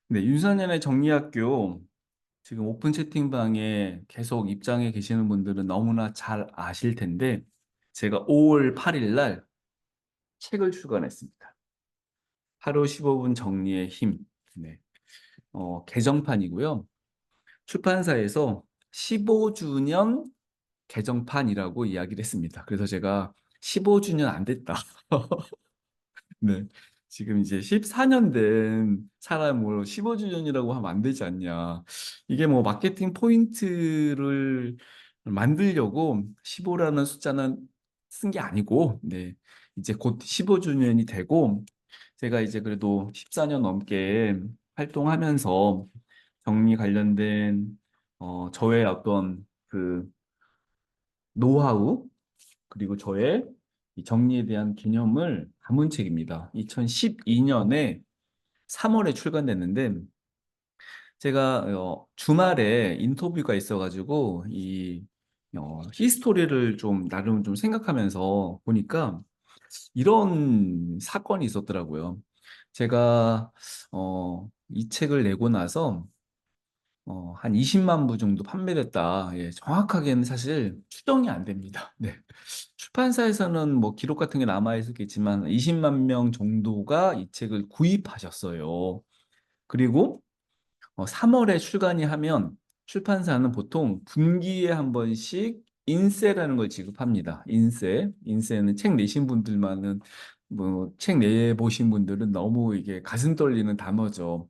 네, 윤선현의 정리학교 지금 오픈 채팅방에 계속 입장해 계시는 분들은 너무나 잘 아실 텐데 제가 5월 8일 날 책을 출간했습니다. 하루 15분 정리의 힘. 네. 개정판이고요. 출판사에서 15주년 개정판이라고 이야기를 했습니다. 그래서 제가 15주년 안 됐다. 네. 지금 이제 14년 된 사람으로 15주년이라고 하면 안 되지 않냐. 이게 뭐 마케팅 포인트를 만들려고 15라는 숫자는 쓴 게 아니고, 네. 이제 곧 15주년이 되고, 제가 이제 그래도 14년 넘게 활동하면서 정리 관련된, 저의 어떤 그 노하우, 그리고 저의 이 정리에 대한 개념을 담은 책입니다. 2012년에 3월에 출간됐는데 제가 주말에 인터뷰가 있어가지고 이 히스토리를 좀 나름 좀 생각하면서 보니까 이런 사건이 있었더라고요. 제가 이 책을 내고 나서 한 20만 부 정도 판매됐다. 예, 정확하게는 사실 추정이 안 됩니다. 네. 출판사에서는 뭐 기록 같은 게 남아 있었겠지만 20만 명 정도가 이 책을 구입하셨어요. 그리고 3월에 출간이 하면 출판사는 보통 분기에 한 번씩 인세라는 걸 지급합니다. 인세. 인세는 책 내신 분들만은 뭐 책 내보신 분들은 너무 이게 가슴 떨리는 단어죠.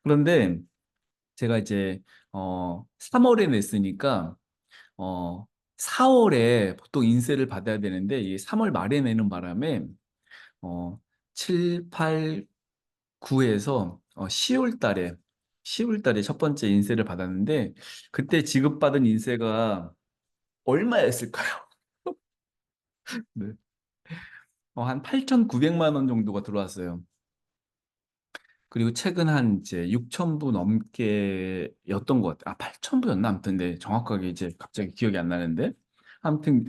그런데 제가 이제 3월에 냈으니까 어 4월에 보통 인세를 받아야 되는데 이 3월 말에 내는 바람에 어 7, 8, 9에서 10월 달에 첫 번째 인세를 받았는데 그때 지급받은 인세가 얼마였을까요? 네. 한 8,900만 원 정도가 들어왔어요. 그리고 책은 한 이제 6천 부 넘게였던 것 같아요. 8천 부였나? 아무튼 네, 정확하게 이제 갑자기 기억이 안 나는데 아무튼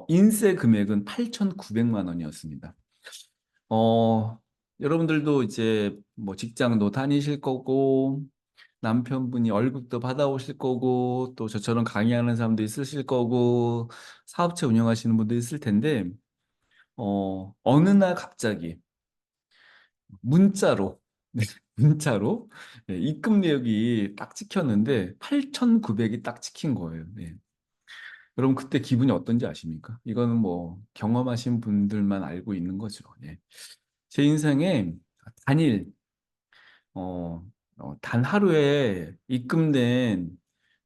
인세 금액은 8,900만 원이었습니다. 어, 여러분들도 이제 뭐 직장도 다니실 거고 남편분이 월급도 받아오실 거고 또 저처럼 강의하는 사람도 있으실 거고 사업체 운영하시는 분도 있을 텐데 어느 날 갑자기 문자로 네, 문자로 네, 입금 내역이 딱 찍혔는데 8,900이 딱 찍힌 거예요. 네. 여러분 그때 기분이 어떤지 아십니까? 이거는 뭐 경험하신 분들만 알고 있는 거죠. 네. 제 인생에 단일 단 하루에 입금된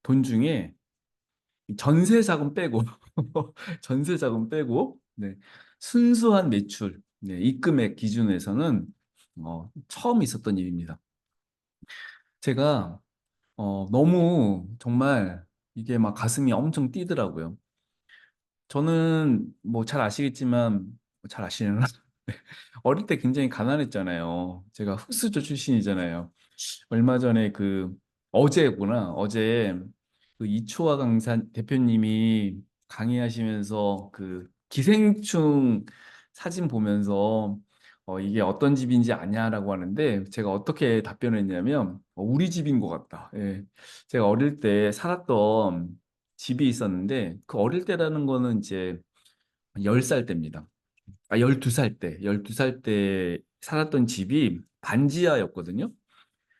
돈 중에 전세 자금 빼고 전세 자금 빼고 네, 순수한 매출 네, 입금액 기준에서는 처음 있었던 일입니다. 제가 너무 정말 이게 막 가슴이 엄청 뛰더라고요. 저는 뭐 잘 아시겠지만 잘 아시려나? 어릴 때 굉장히 가난했잖아요. 제가 흑수저 출신이잖아요. 얼마 전에 어제구나. 어제 그 이초화 강사 대표님이 강의하시면서 그 기생충 사진 보면서 이게 어떤 집인지 아냐라고 하는데 제가 어떻게 답변했냐면 우리 집인 것 같다. 예. 제가 어릴 때 살았던 집이 있었는데 그 어릴 때라는 거는 이제 10살 때입니다. 12살 때, 12살 때 살았던 집이 반지하였거든요.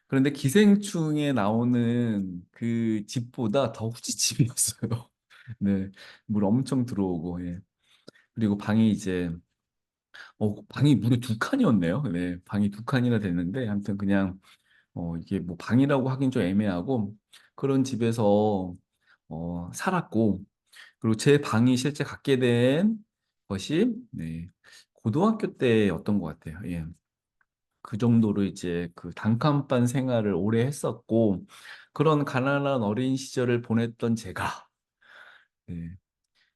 그런데 기생충에 나오는 그 집보다 더 후지집이었어요. 네. 물 엄청 들어오고, 예. 그리고 방이 무려 두 칸이었네요. 네. 방이 두 칸이나 됐는데, 아무튼 그냥, 이게 뭐 방이라고 하긴 좀 애매하고, 그런 집에서, 살았고, 그리고 제 방이 실제 갖게 된 것이, 네. 고등학교 때였던 것 같아요. 예. 그 정도로 이제 그 단칸방 생활을 오래 했었고 그런 가난한 어린 시절을 보냈던 제가 네,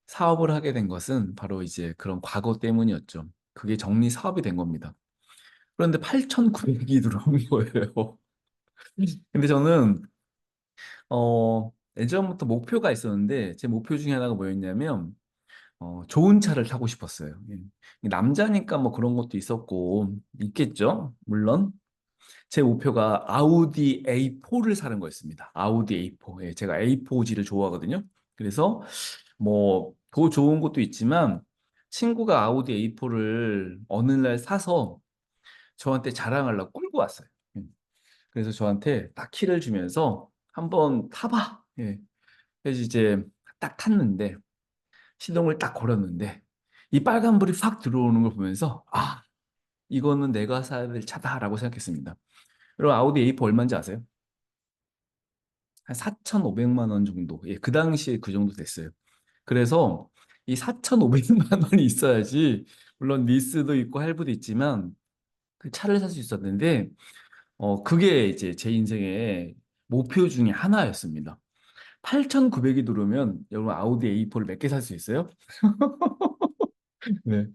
사업을 하게 된 것은 바로 이제 그런 과거 때문이었죠. 그게 정리 사업이 된 겁니다. 그런데 8,900이 들어온 거예요. 근데 저는 예전부터 목표가 있었는데 제 목표 중에 하나가 뭐였냐면 좋은 차를 타고 싶었어요. 예. 남자니까 뭐 그런 것도 있었고 있겠죠. 물론 제 목표가 아우디 A4를 사는 거였습니다. 아우디 A4. 예, 제가 A4G를 좋아하거든요. 그래서 뭐 더 좋은 것도 있지만 친구가 아우디 A4를 어느 날 사서 저한테 자랑하려고 끌고 왔어요. 그래서 저한테 딱 키를 주면서 한번 타봐. 예. 그래서 이제 딱 탔는데 시동을 딱 걸었는데 이 빨간불이 확 들어오는 걸 보면서 아, 이거는 내가 사야 될 차다라고 생각했습니다. 그리고 아우디 A4 얼마인지 아세요? 한 4,500만 원 정도. 예, 그 당시에 그 정도 됐어요. 그래서 이 4,500만 원이 있어야지 물론 리스도 있고 할부도 있지만 그 차를 살 수 있었는데 그게 이제 제 인생의 목표 중에 하나였습니다. 8,900이 들어오면 여러분 아우디 A4를 몇 개 살 수 있어요? 네.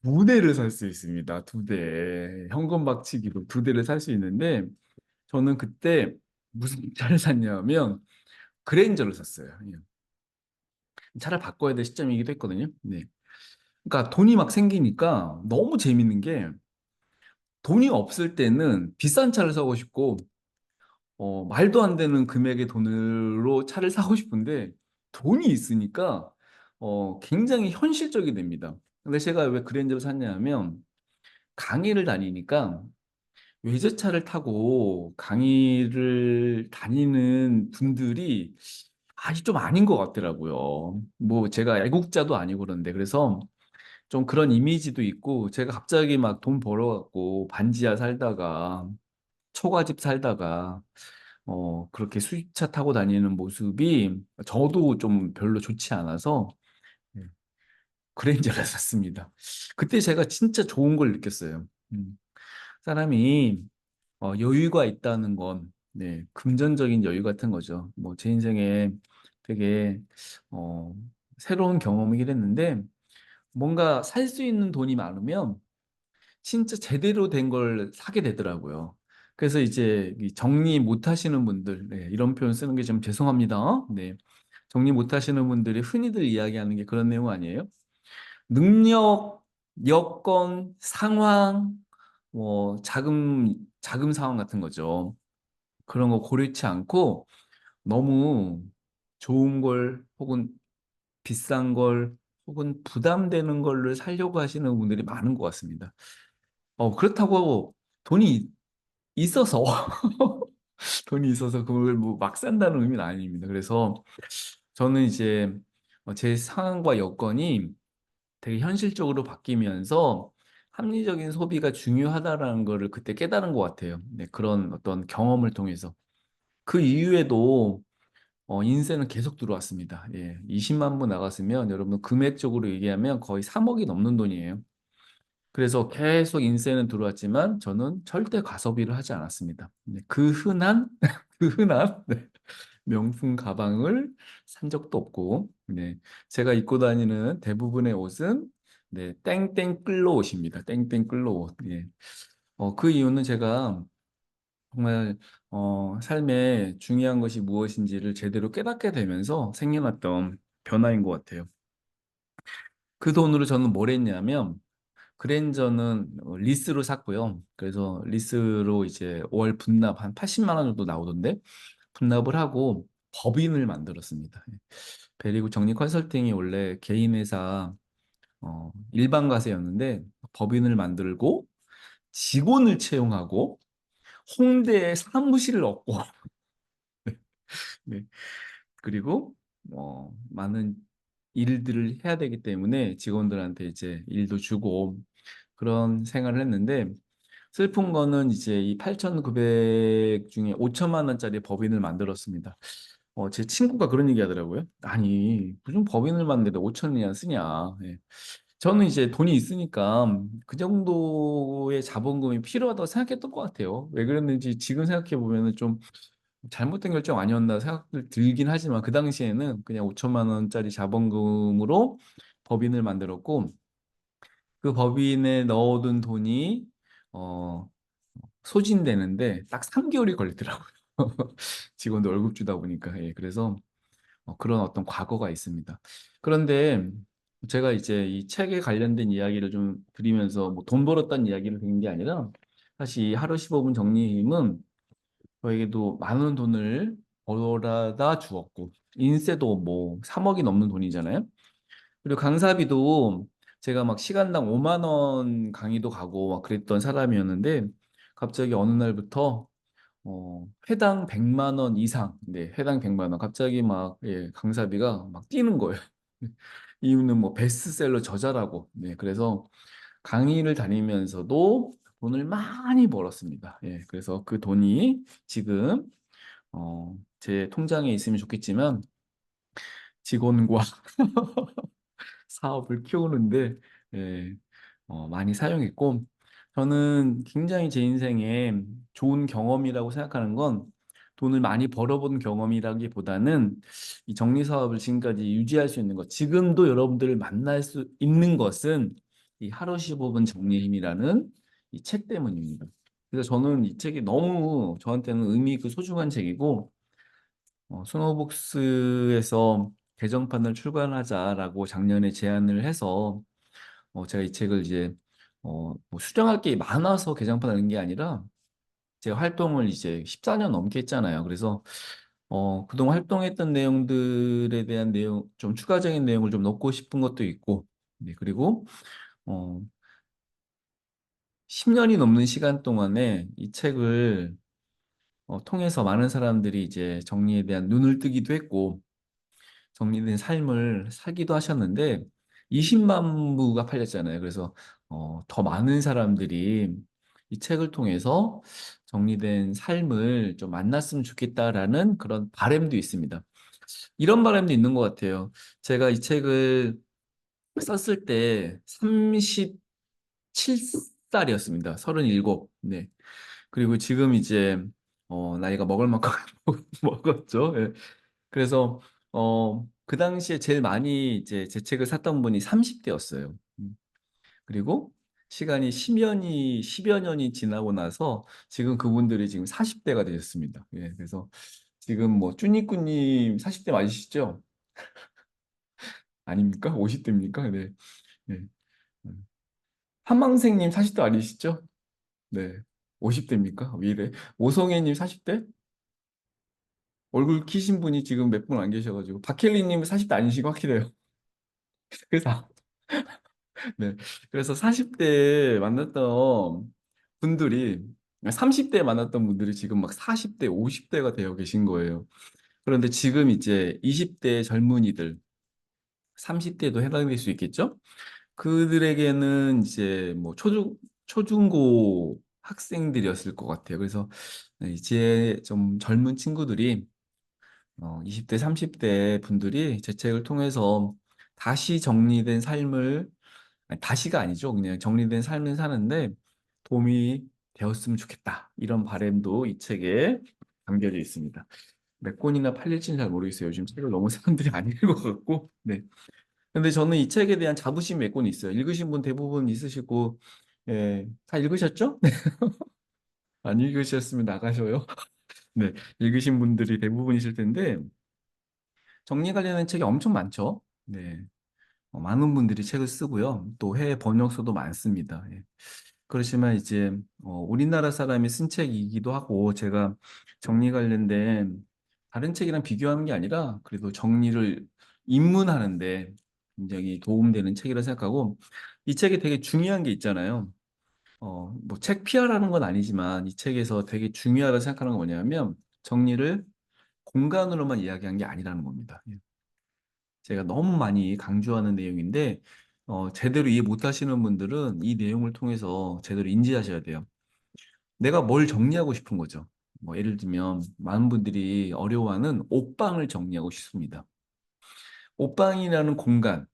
두 대를 살 수 있습니다. 두 대. 현금 박치기로 두 대를 살 수 있는데 저는 그때 무슨 차를 샀냐면 그랜저를 샀어요. 예. 차를 바꿔야 될 시점이기도 했거든요. 네. 그러니까 돈이 막 생기니까 너무 재밌는 게 돈이 없을 때는 비싼 차를 사고 싶고 말도 안 되는 금액의 돈으로 차를 사고 싶은데 돈이 있으니까 굉장히 현실적이 됩니다. 근데 제가 왜 그랜저를 샀냐면 강의를 다니니까 외제차를 타고 강의를 다니는 분들이 아직 좀 아닌 것 같더라고요. 뭐 제가 애국자도 아니고 그런데 그래서 좀 그런 이미지도 있고 제가 갑자기 막 돈 벌어갖고 반지하 살다가 초가집 살다가 그렇게 수입차 타고 다니는 모습이 저도 좀 별로 좋지 않아서 네, 그랜저를 샀습니다. 그때 제가 진짜 좋은 걸 느꼈어요. 사람이 여유가 있다는 건 네, 금전적인 여유 같은 거죠. 뭐 제 인생에 되게 어, 새로운 경험이긴 했는데 뭔가 살 수 있는 돈이 많으면 진짜 제대로 된 걸 사게 되더라고요. 그래서 이제 이 정리 못 하시는 분들, 네, 이런 표현 쓰는 게 좀 죄송합니다. 네. 정리 못 하시는 분들이 흔히들 이야기하는 게 그런 내용 아니에요? 능력, 여건, 상황, 뭐 자금 상황 같은 거죠. 그런 거 고려치 않고 너무 좋은 걸 혹은 비싼 걸 혹은 부담되는 걸를 사려고 하시는 분들이 많은 것 같습니다. 그렇다고 돈이 있어서 돈이 있어서 그걸 뭐 막 산다는 의미는 아닙니다. 그래서 저는 이제 제 상황과 여건이 되게 현실적으로 바뀌면서 합리적인 소비가 중요하다라는 거를 그때 깨달은 것 같아요. 네, 그런 어떤 경험을 통해서. 그 이후에도 인세는 계속 들어왔습니다. 예, 20만 부 나갔으면 여러분 금액적으로 얘기하면 거의 3억이 넘는 돈이에요. 그래서 계속 인세는 들어왔지만 저는 절대 과소비를 하지 않았습니다. 네, 그 흔한 그 흔한 네, 명품 가방을 산 적도 없고, 네, 제가 입고 다니는 대부분의 옷은 네, 땡땡 끌로 옷입니다. 땡땡 끌로 옷. 예. 그 이유는 제가 정말 삶에 중요한 것이 무엇인지를 제대로 깨닫게 되면서 생겨났던 변화인 것 같아요. 그 돈으로 저는 뭘 했냐면 그랜저는 리스로 샀고요. 그래서 리스로 이제 월 분납 한 80만 원 정도 나오던데 분납을 하고 법인을 만들었습니다. 베리고 정리 컨설팅이 원래 개인 회사 일반 과세였는데 법인을 만들고 직원을 채용하고 홍대에 사무실을 얻고 네. 그리고 많은 일들을 해야 되기 때문에 직원들한테 이제 일도 주고 그런 생활을 했는데 슬픈 거는 이제 이 8,900 중에 5천만 원짜리 법인을 만들었습니다. 제 친구가 그런 얘기 하더라고요. 아니, 무슨 법인을 만드는데 5천이나 쓰냐. 예. 저는 이제 돈이 있으니까 그 정도의 자본금이 필요하다고 생각했던 것 같아요. 왜 그랬는지 지금 생각해 보면은 좀 잘못된 결정 아니었나 생각을 들긴 하지만 그 당시에는 그냥 5천만 원짜리 자본금으로 법인을 만들었고 그 법인에 넣어둔 돈이 어, 소진되는데 딱 3개월이 걸리더라고요. 직원들 월급 주다 보니까. 예, 그래서 그런 어떤 과거가 있습니다. 그런데 제가 이제 이 책에 관련된 이야기를 좀 드리면서 뭐 돈 벌었다는 이야기를 드린 게 아니라 사실 이 하루 15분 정리임은 저에게도 많은 돈을 벌어다 주었고, 인세도 뭐 3억이 넘는 돈이잖아요. 그리고 강사비도 제가 막 시간당 5만 원 강의도 가고 막 그랬던 사람이었는데, 갑자기 어느 날부터 회당 100만 원 이상, 네, 회당 100만 원, 갑자기 막, 예, 강사비가 막 뛰는 거예요. 이유는 뭐 베스트셀러 저자라고. 네, 그래서 강의를 다니면서도 돈을 많이 벌었습니다. 예, 그래서 그 돈이 지금, 제 통장에 있으면 좋겠지만, 직원과 사업을 키우는데, 예, 많이 사용했고, 저는 굉장히 제 인생에 좋은 경험이라고 생각하는 건 돈을 많이 벌어본 경험이라기보다는 이 정리 사업을 지금까지 유지할 수 있는 것, 지금도 여러분들을 만날 수 있는 것은 이 하루 15분 정리의 힘이라는 이 책 때문입니다. 그래서 저는 이 책이 너무 저한테는 의미 있고 소중한 책이고, 스노우북스에서 개정판을 출간하자라고 작년에 제안을 해서 제가 이 책을 이제 뭐 수정할 게 많아서 개정판 하는 게 아니라 제가 활동을 이제 14년 넘게 했잖아요. 그래서 그동안 활동했던 내용들에 대한 내용, 좀 추가적인 내용을 좀 넣고 싶은 것도 있고, 네, 그리고 어, 10년이 넘는 시간 동안에 이 책을 통해서 많은 사람들이 이제 정리에 대한 눈을 뜨기도 했고, 정리된 삶을 살기도 하셨는데 20만 부가 팔렸잖아요. 그래서 더 많은 사람들이 이 책을 통해서 정리된 삶을 좀 만났으면 좋겠다라는 그런 바람도 있습니다. 이런 바람도 있는 것 같아요. 제가 이 책을 썼을 때 37살이었습니다. 37. 네. 그리고 지금 이제 나이가 먹을 만큼 먹었죠. 예. 그래서 그 당시에 제일 많이 이제 제 책을 샀던 분이 30대였어요. 그리고 시간이 10여 년이 지나고 나서 지금 그분들이 지금 40대가 되셨습니다. 예, 그래서 지금 뭐 쭈니꾸님 40대 맞으시죠? 아닙니까? 50대입니까? 네. 네. 한망생님 40대 아니시죠? 네. 50대입니까? 왜 이래? 오성애님 40대? 얼굴 키신 분이 지금 몇 분 안 계셔가지고 박혜리님 40대 아니시고 확실해요. 그래서 네. 그래서 40대 만났던 분들이, 30대 만났던 분들이 지금 막 40대, 50대가 되어 계신 거예요. 그런데 지금 이제 20대 젊은이들, 30대도 해당될 수 있겠죠? 그들에게는 이제 뭐 초중고 학생들이었을 것 같아요. 그래서 이제 좀 젊은 친구들이 20대, 30대 분들이 제 책을 통해서 다시 정리된 삶을, 아니, 다시가 아니죠. 그냥 정리된 삶을 사는데 도움이 되었으면 좋겠다. 이런 바람도 이 책에 담겨져 있습니다. 몇 권이나 팔릴지는 잘 모르겠어요. 요즘 책을 너무 사람들이 안 읽어갖고. 네. 근데 저는 이 책에 대한 자부심이 몇 권 있어요. 읽으신 분 대부분 있으시고, 예, 다 읽으셨죠? 안 읽으셨으면 나가셔요. 네. 읽으신 분들이 대부분이실 텐데, 정리 관련된 책이 엄청 많죠. 네. 많은 분들이 책을 쓰고요. 또 해외 번역서도 많습니다. 예. 그렇지만 이제 우리나라 사람이 쓴 책이기도 하고 제가 정리 관련된 다른 책이랑 비교하는 게 아니라 그래도 정리를 입문하는데 굉장히 도움되는 책이라 생각하고 이 책에 되게 중요한 게 있잖아요. 뭐 책 피하라는 건 아니지만 이 책에서 되게 중요하다고 생각하는 건 뭐냐면 정리를 공간으로만 이야기한 게 아니라는 겁니다. 예. 제가 너무 많이 강조하는 내용인데 제대로 이해 못하시는 분들은 이 내용을 통해서 제대로 인지하셔야 돼요. 내가 뭘 정리하고 싶은 거죠. 뭐 예를 들면 많은 분들이 어려워하는 옷방을 정리하고 싶습니다. 옷방이라는 공간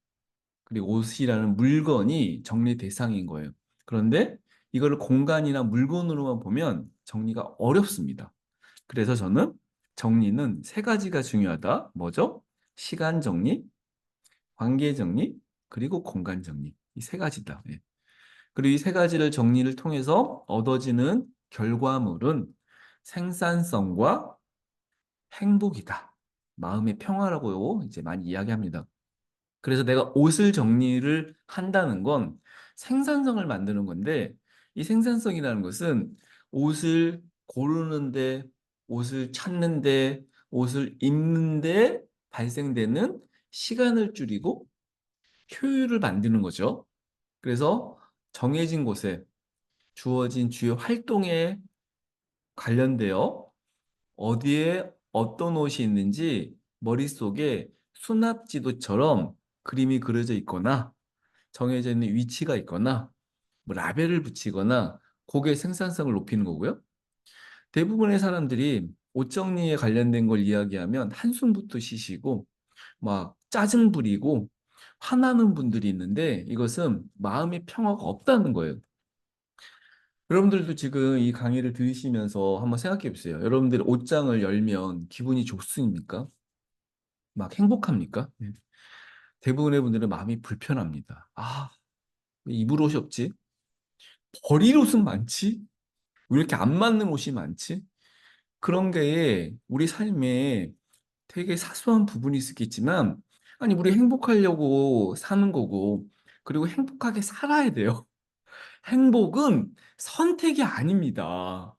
그리고 옷이라는 물건이 정리 대상인 거예요. 그런데 이거를 공간이나 물건으로만 보면 정리가 어렵습니다. 그래서 저는 정리는 세 가지가 중요하다. 뭐죠? 시간 정리, 관계 정리, 그리고 공간 정리. 이 세 가지다. 예. 그리고 이 세 가지를 정리를 통해서 얻어지는 결과물은 생산성과 행복이다. 마음의 평화라고 이제 많이 이야기합니다. 그래서 내가 옷을 정리를 한다는 건 생산성을 만드는 건데 이 생산성이라는 것은 옷을 고르는데, 옷을 찾는데, 옷을 입는데 발생되는 시간을 줄이고 효율을 만드는 거죠. 그래서 정해진 곳에 주어진 주요 활동에 관련되어 어디에 어떤 옷이 있는지 머릿속에 수납 지도처럼 그림이 그려져 있거나 정해져 있는 위치가 있거나 뭐 라벨을 붙이거나 고객 생산성을 높이는 거고요. 대부분의 사람들이 옷 정리에 관련된 걸 이야기하면 한숨부터 쉬시고 막 짜증 부리고 화나는 분들이 있는데 이것은 마음의 평화가 없다는 거예요. 여러분들도 지금 이 강의를 들으시면서 한번 생각해 보세요. 여러분들 옷장을 열면 기분이 좋습니까? 막 행복합니까? 네. 대부분의 분들은 마음이 불편합니다. 아, 왜 입을 옷이 없지? 버릴 옷은 많지? 왜 이렇게 안 맞는 옷이 많지? 그런 게 우리 삶에 되게 사소한 부분이 있겠지만, 아니, 우리 행복하려고 사는 거고, 그리고 행복하게 살아야 돼요. 행복은 선택이 아닙니다.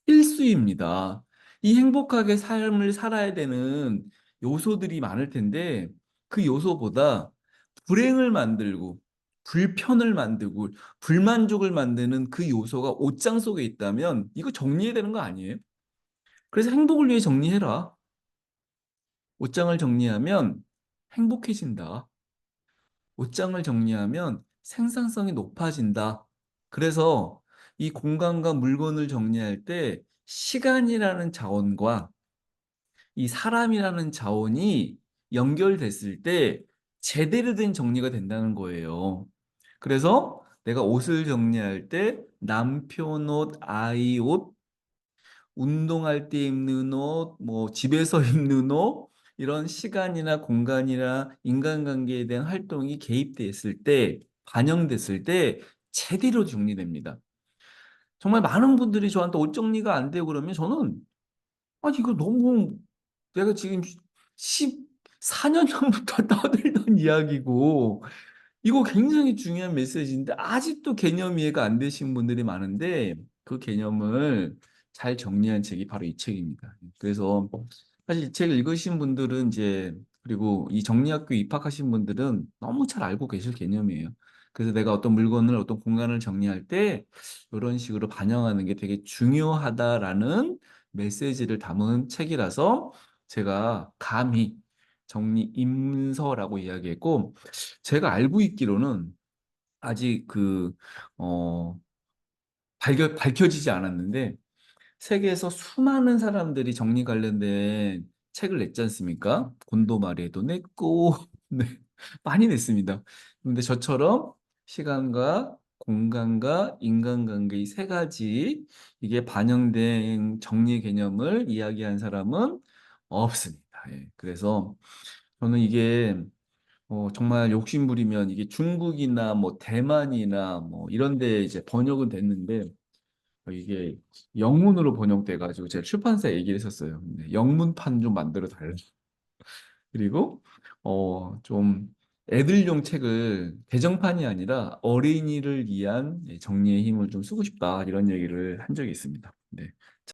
필수입니다. 이 행복하게 삶을 살아야 되는 요소들이 많을 텐데, 그 요소보다 불행을 만들고, 불편을 만들고, 불만족을 만드는 그 요소가 옷장 속에 있다면, 이거 정리해야 되는 거 아니에요? 그래서 행복을 위해 정리해라. 옷장을 정리하면 행복해진다. 옷장을 정리하면 생산성이 높아진다. 그래서 이 공간과 물건을 정리할 때 시간이라는 자원과 이 사람이라는 자원이 연결됐을 때 제대로 된 정리가 된다는 거예요. 그래서 내가 옷을 정리할 때 남편 옷, 아이 옷, 운동할 때 입는 옷, 뭐 집에서 입는 옷, 이런 시간이나 공간이나 인간관계에 대한 활동이 개입됐을 때, 반영됐을 때 제대로 정리됩니다. 정말 많은 분들이 저한테 옷 정리가 안 되고 그러면 저는 이거 너무 내가 지금 14년 전부터 떠들던 이야기고 이거 굉장히 중요한 메시지인데 아직도 개념 이해가 안 되신 분들이 많은데 그 개념을 잘 정리한 책이 바로 이 책입니다. 그래서 사실 이 책을 읽으신 분들은 이제 그리고 이 정리학교 입학하신 분들은 너무 잘 알고 계실 개념이에요. 그래서 내가 어떤 물건을 어떤 공간을 정리할 때 이런 식으로 반영하는 게 되게 중요하다라는 메시지를 담은 책이라서 제가 감히 정리 임서라고 이야기했고 제가 알고 있기로는 아직 밝혀지지 않았는데, 세계에서 수많은 사람들이 정리 관련된 책을 냈지 않습니까? 곤도마리에도 냈고, 네, 많이 냈습니다. 근데 저처럼 시간과 공간과 인간관계 이 세 가지 이게 반영된 정리 개념을 이야기한 사람은 없습니다. 예, 그래서 저는 이게 정말 욕심 부리면 이게 중국이나 뭐 대만이나 뭐 이런 데 이제 번역은 됐는데 이게 영문으로 번역돼 가지고 제가 출판사에 얘기를 했었어요. 근데 영문판 좀 만들어 달라. 그리고 좀 애들용 책을 개정판이 아니라 어린이를 위한 정리의 힘을 좀 쓰고 싶다 이런 얘기를 한 적이 있습니다. 네.